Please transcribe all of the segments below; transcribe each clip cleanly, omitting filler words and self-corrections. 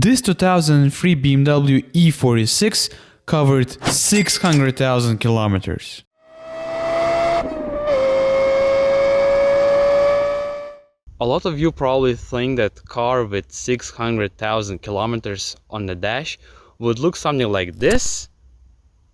This 2003 BMW E46 covered 600,000 kilometers. A lot of you probably think that car with 600,000 kilometers on the dash would look something like this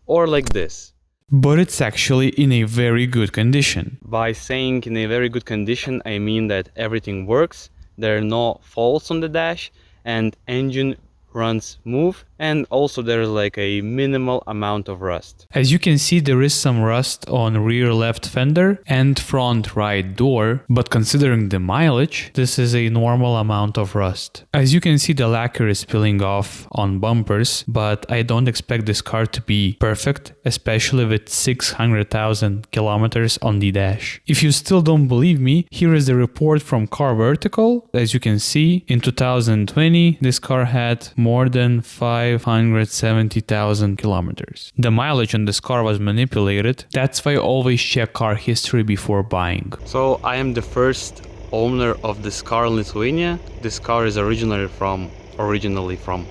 or like this. But it's actually in a very good condition. By saying in a very good condition, I mean that everything works, there are no faults on the dash, and engine runs smooth, and also there's like a minimal amount of rust. As you can see, there is some rust on rear left fender and front right door, but considering the mileage, this is a normal amount of rust. As you can see, the lacquer is peeling off on bumpers, but I don't expect this car to be perfect, especially with 600,000 kilometers on the dash. If you still don't believe me, here is the report from Car Vertical. As you can see, in 2020, this car had more than 570,000 kilometers. The mileage on this car was manipulated. That's why I always check car history before buying. So I am the first owner of this car in Lithuania. This car is originally from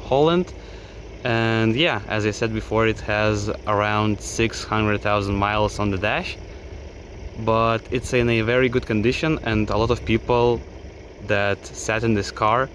Holland. And yeah, as I said before, it has around 600,000 miles on the dash. But it's in a very good condition, and a lot of people that sat in this car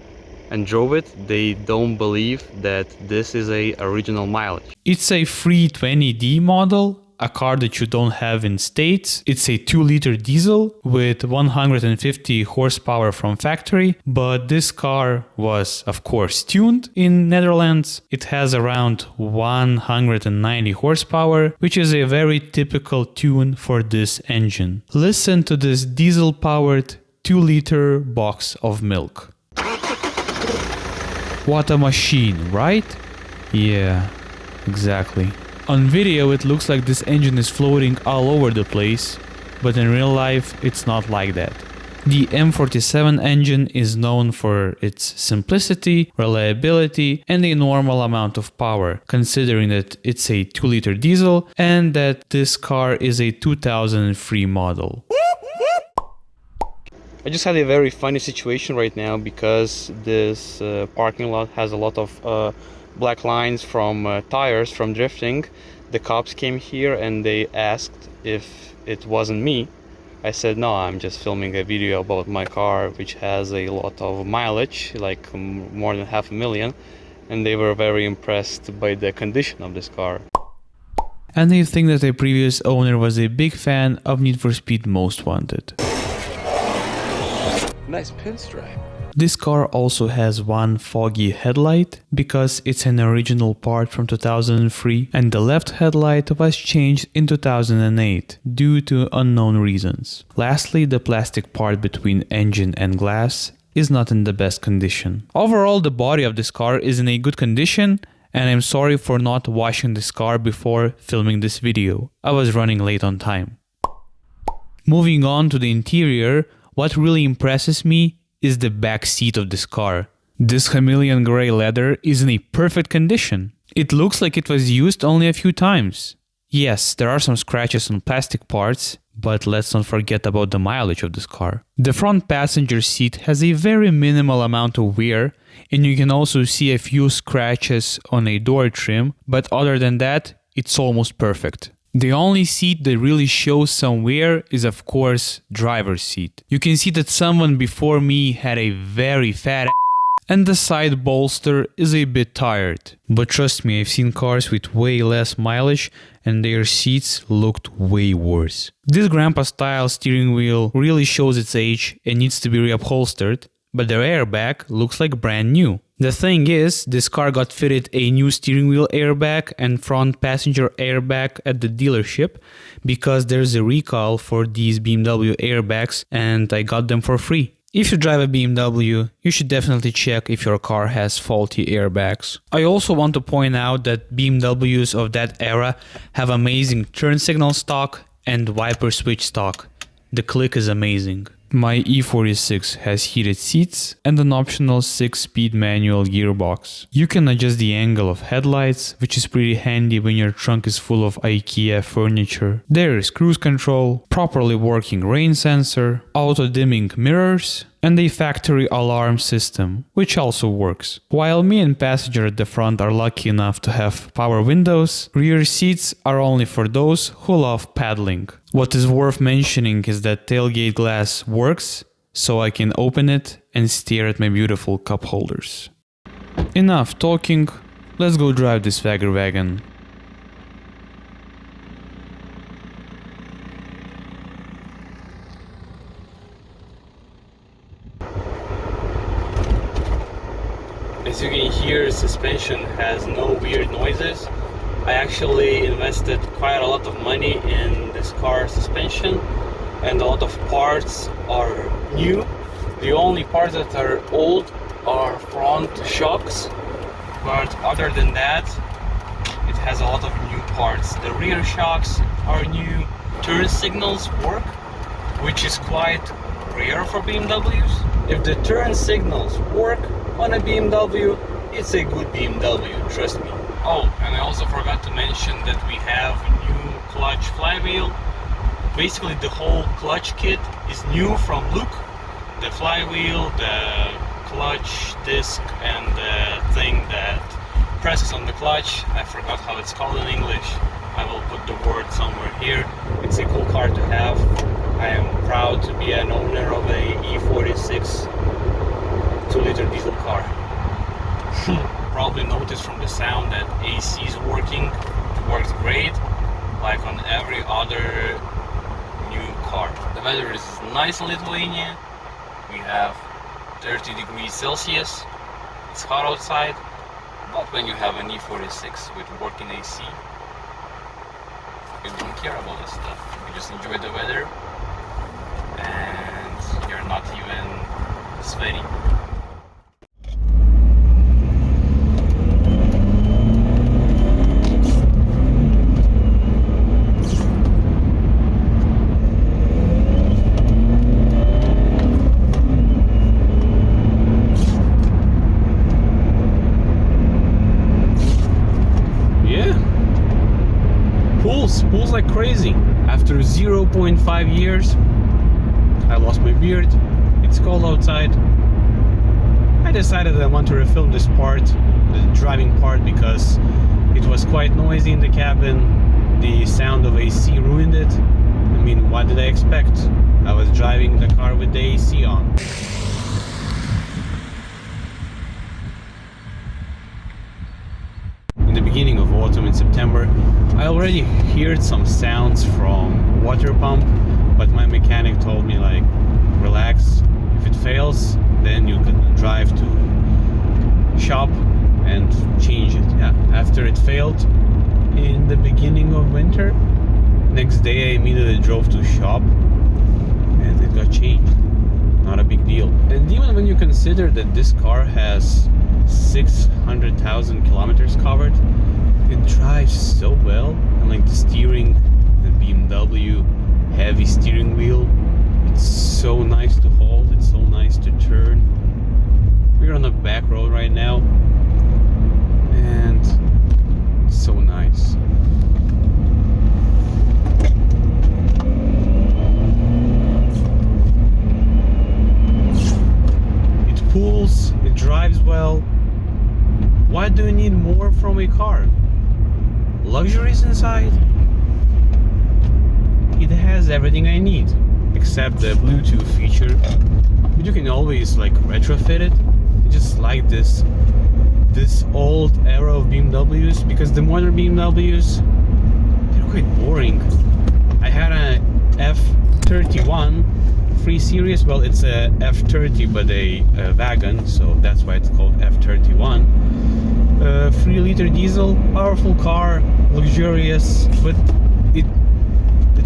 and drove it, they don't believe that this is a original mileage. It's a 320D model, a car that you don't have in States. It's a 2-liter diesel with 150 horsepower from factory, but this car was of course tuned in Netherlands. It has around 190 horsepower, which is a very typical tune for this engine. Listen to this diesel-powered 2-liter box of milk. What a machine, right? Yeah, exactly. On video it looks like this engine is floating all over the place, but in real life it's not like that. The M47 engine is known for its simplicity, reliability, and a normal amount of power, considering that it's a 2-liter diesel and that this car is a 2003 model. I just had a very funny situation right now because this parking lot has a lot of black lines from tires from drifting. The cops came here and they asked if it wasn't me. I said no, I'm just filming a video about my car which has a lot of mileage, like more than 500,000, and they were very impressed by the condition of this car. And they think that a previous owner was a big fan of Need for Speed Most Wanted. Nice pinstripe. This car also has one foggy headlight because it's an original part from 2003, and the left headlight was changed in 2008 due to unknown reasons. Lastly, the plastic part between engine and glass is not in the best condition. Overall, the body of this car is in a good condition, and I'm sorry for not washing this car before filming this video. I was running late on time. Moving on to the interior, what really impresses me is the back seat of this car. This chameleon gray leather is in a perfect condition. It looks like it was used only a few times. Yes, there are some scratches on plastic parts, but let's not forget about the mileage of this car. The front passenger seat has a very minimal amount of wear, and you can also see a few scratches on a door trim, but other than that, it's almost perfect. The only seat that really shows some wear is of course driver's seat. You can see that someone before me had a very fat and the side bolster is a bit tired. But trust me, I've seen cars with way less mileage and their seats looked way worse. This grandpa style steering wheel really shows its age and needs to be reupholstered, but the airbag looks like brand new. The thing is, this car got fitted a new steering wheel airbag and front passenger airbag at the dealership because there's a recall for these BMW airbags and I got them for free. If you drive a BMW, you should definitely check if your car has faulty airbags. I also want to point out that BMWs of that era have amazing turn signal stock and wiper switch stock. The click is amazing. My E46 has heated seats and an optional 6-speed manual gearbox. You can adjust the angle of headlights, which is pretty handy when your trunk is full of IKEA furniture. There is cruise control, properly working rain sensor, auto-dimming mirrors, and a factory alarm system, which also works. While me and passenger at the front are lucky enough to have power windows, rear seats are only for those who love paddling. What is worth mentioning is that tailgate glass works, so I can open it and stare at my beautiful cup holders. Enough talking, let's go drive this swagger wagon. As you can hear, suspension has no weird noises. I actually invested quite a lot of money in this car's suspension, and a lot of parts are new. The only parts that are old are front shocks, but other than that, it has a lot of new parts. The rear shocks are new, turn signals work, which is quite rare for BMWs. If the turn signals work on a BMW, it's a good BMW, trust me. Oh, and I also forgot to mention that we have a new clutch flywheel. Basically the whole clutch kit is new from Luke. The flywheel, the clutch disc, and the thing that presses on the clutch. I forgot how it's called in English. I will put the word somewhere here. It's a cool car to have. I am proud to be an owner of a E46 2-liter diesel car. Probably noticed from the sound that AC is working. It works great, like on every other new car. The weather is nice in Lithuania. We have 30 degrees Celsius. It's hot outside, but when you have an E46 with working AC, you don't care about that stuff. You just enjoy the weather and you're not even sweaty. Pulls like crazy. After 0.5 years, I lost my beard. It's cold outside. I decided I want to refilm this part, the driving part, because it was quite noisy in the cabin. The sound of AC ruined it. I mean, what did I expect? I was driving the car with the AC on. In the beginning of autumn in September, I already heard some sounds from water pump, but my mechanic told me, like, relax, if it fails, then you can drive to shop and change it. Yeah, after it failed in the beginning of winter, next day I immediately drove to shop and it got changed. Not a big deal. And even when you consider that this car has 600,000 kilometers covered, it drives so well. And like the steering, the BMW heavy steering wheel, it's so nice to hold, it's so nice to turn. We're on a back road right now and it's so nice. It pulls, it drives well. Why do you need more from a car? Luxuries inside? It has everything I need, except the Bluetooth feature, but you can always like retrofit it. I just like this old era of BMWs, because the modern BMWs, they're quite boring. I had an F31 3 Series, well, it's a F30 but a wagon, so that's why it's called F31. 3-liter diesel, powerful car, luxurious, but it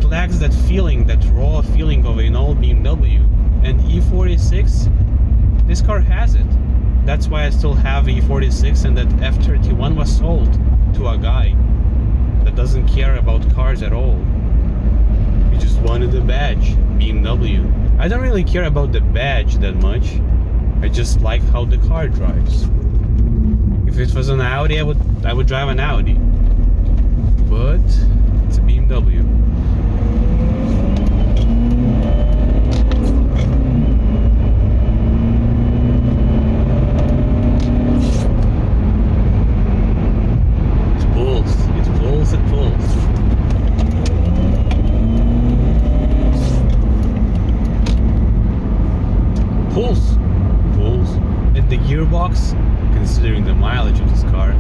lacks that feeling, that raw feeling of an old BMW. And E46, this car has it. That's why I still have E46, and that F31 was sold to a guy that doesn't care about cars at all. He just wanted a badge, BMW. I don't really care about the badge that much. I just like how the car drives. If it was an Audi, I would drive an Audi. But it's a BMW. It pulls. Pulls. And the gearbox, considering the mileage of this car,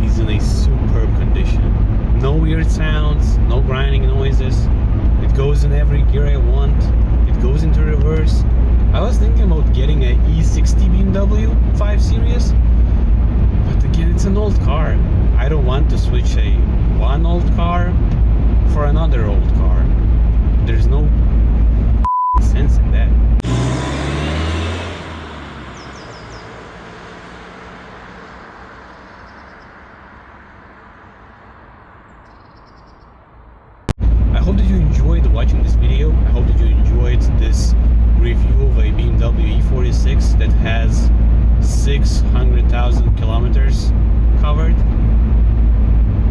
is in a superb condition. No weird sounds, no grinding noises. It goes in every gear I want. It goes into reverse. I was thinking about getting a E60 BMW 5 Series, but again, it's an old car. I don't want to switch one old car for another old car. There's no sense in that. I hope that you enjoyed watching this video. I hope that you enjoyed this review of a BMW E46 that has 600,000 kilometers covered.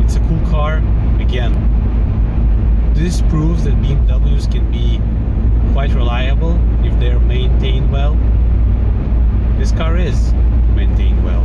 It's a cool car. Again, this proves that BMWs can be quite reliable if they're maintained well. This car is maintained well.